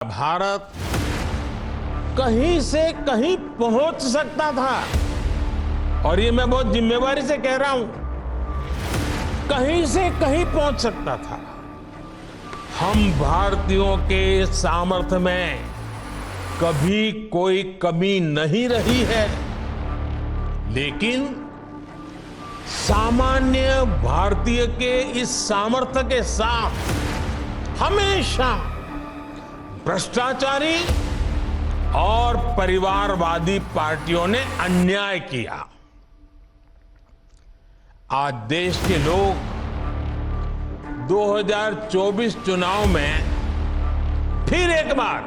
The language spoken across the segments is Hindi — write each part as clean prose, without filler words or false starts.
भारत कहीं से कहीं पहुंच सकता था और ये मैं बहुत जिम्मेवारी से कह रहा हूं, कहीं से कहीं पहुंच सकता था। हम भारतीयों के सामर्थ्य में कभी कोई कमी नहीं रही है, लेकिन सामान्य भारतीय के इस सामर्थ्य के साथ हमेशा भ्रष्टाचारी और परिवारवादी पार्टियों ने अन्याय किया। आज देश के लोग 2024 चुनाव में फिर एक बार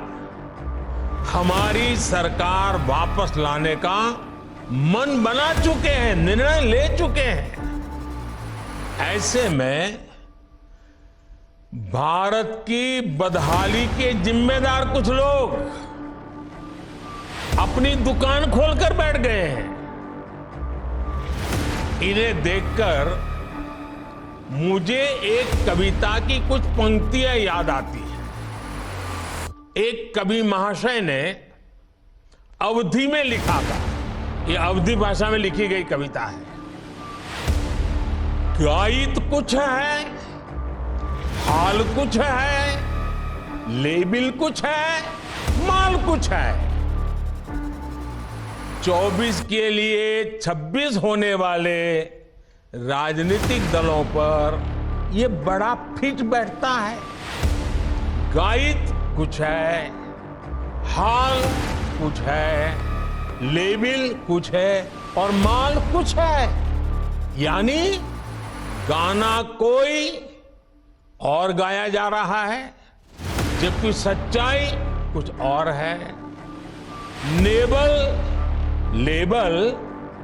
हमारी सरकार वापस लाने का मन बना चुके हैं, निर्णय ले चुके हैं। ऐसे में भारत की बदहाली के जिम्मेदार कुछ लोग अपनी दुकान खोलकर बैठ गए हैं। इन्हें देखकर मुझे एक कविता की कुछ पंक्तियां याद आती हैं। एक कवि महाशय ने अवधी में लिखा था, ये अवधी भाषा में लिखी गई कविता है। गायित कुछ है, हाल कुछ है, लेबिल कुछ है, माल कुछ है। 24 के लिए 26 होने वाले राजनीतिक दलों पर यह बड़ा फिट बैठता है। गायित कुछ है, हाल कुछ है, लेबिल कुछ है और माल कुछ है। यानी गाना कोई और गाया जा रहा है, जबकि सच्चाई कुछ और है। लेबल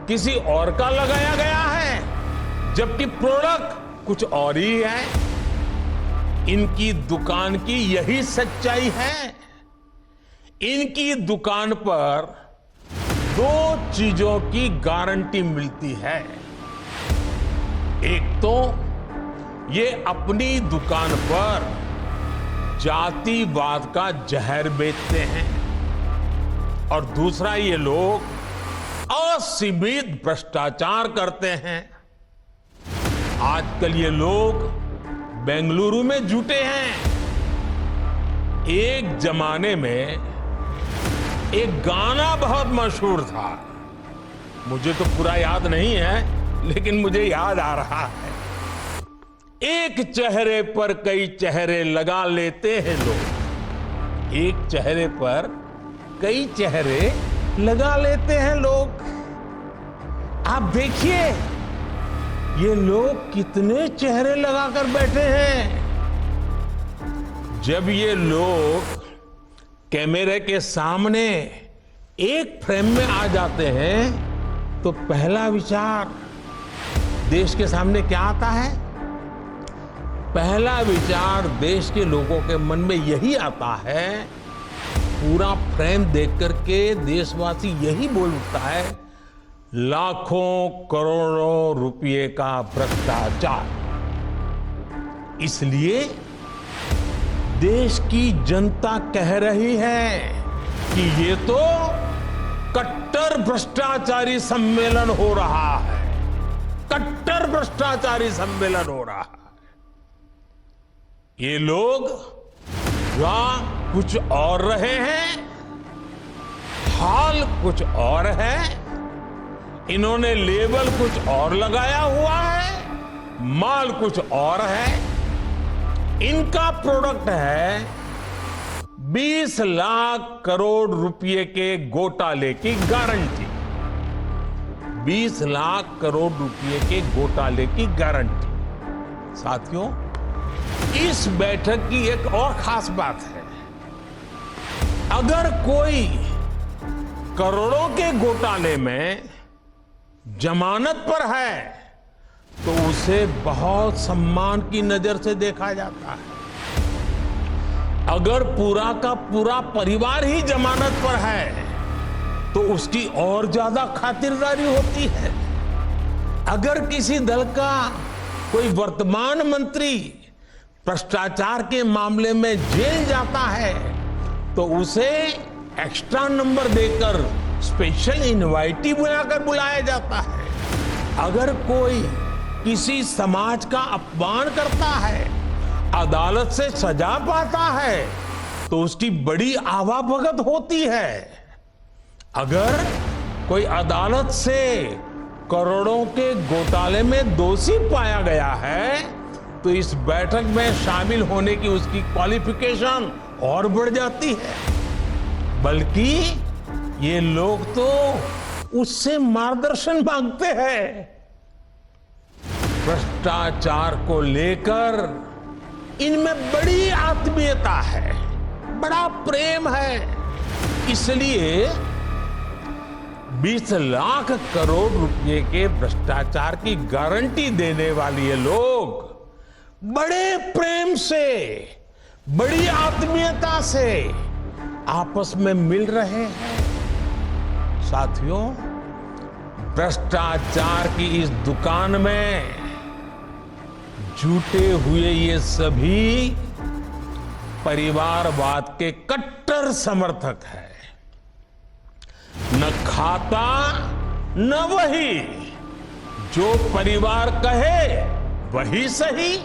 किसी और का लगाया गया है, जबकि प्रोडक्ट कुछ और ही है। इनकी दुकान की यही सच्चाई है। इनकी दुकान पर दो चीजों की गारंटी मिलती है। एक तो ये अपनी दुकान पर जातिवाद का जहर बेचते हैं और दूसरा ये लोग असीमित भ्रष्टाचार करते हैं। आजकल ये लोग बेंगलुरु में जुटे हैं। एक जमाने में एक गाना बहुत मशहूर था, मुझे तो पूरा याद नहीं है, लेकिन मुझे याद आ रहा है। एक चेहरे पर कई चेहरे लगा लेते हैं लोग, एक चेहरे पर कई चेहरे लगा लेते हैं लोग। आप देखिए ये लोग कितने चेहरे लगाकर बैठे हैं। जब ये लोग कैमरे के सामने एक फ्रेम में आ जाते हैं तो पहला विचार देश के सामने क्या आता है? पहला विचार देश के लोगों के मन में यही आता है, पूरा फ्रेम देख करके देशवासी यही बोल उठता है, लाखों करोड़ों रुपए का भ्रष्टाचार। इसलिए देश की जनता कह रही है कि ये तो कट्टर भ्रष्टाचारी सम्मेलन हो रहा है, कट्टर भ्रष्टाचारी सम्मेलन हो रहा है। ये लोग गा कुछ और रहे हैं, हाल कुछ और है, इन्होंने लेबल कुछ और लगाया हुआ है, माल कुछ और है। इनका प्रोडक्ट है 20 लाख करोड़ रुपए के घोटाले की गारंटी। 20 लाख करोड़ रुपए के घोटाले की गारंटी। साथियों, इस बैठक की एक और खास बात है। अगर कोई करोड़ों के घोटाले में जमानत पर है तो उसे बहुत सम्मान की नजर से देखा जाता है। अगर पूरा का पूरा परिवार ही जमानत पर है तो उसकी और ज्यादा खातिरदारी होती है। अगर किसी दल का कोई वर्तमान मंत्री भ्रष्टाचार के मामले में जेल जाता है तो उसे एक्स्ट्रा नंबर देकर स्पेशल इनवाइटी बुलाकर बुलाया जाता है। अगर कोई किसी समाज का अपमान करता है, अदालत से सजा पाता है, तो उसकी बड़ी आवाभगत होती है। अगर कोई अदालत से करोड़ों के घोटाले में दोषी पाया गया है, तो इस बैठक में शामिल होने की उसकी क्वालिफिकेशन और बढ़ जाती है। बल्कि ये लोग तो उससे मार्गदर्शन मांगते हैं। भ्रष्टाचार को लेकर इनमें बड़ी आत्मीयता है, बड़ा प्रेम है। इसलिए 20 लाख करोड़ रुपए के भ्रष्टाचार की गारंटी देने वाले ये लोग बड़े प्रेम से, बड़ी आत्मीयता से आपस में मिल रहे हैं। साथियों, भ्रष्टाचार की इस दुकान में जुटे हुए ये सभी परिवारवाद के कट्टर समर्थक हैं। न खाता न वही, जो परिवार कहे वही सही।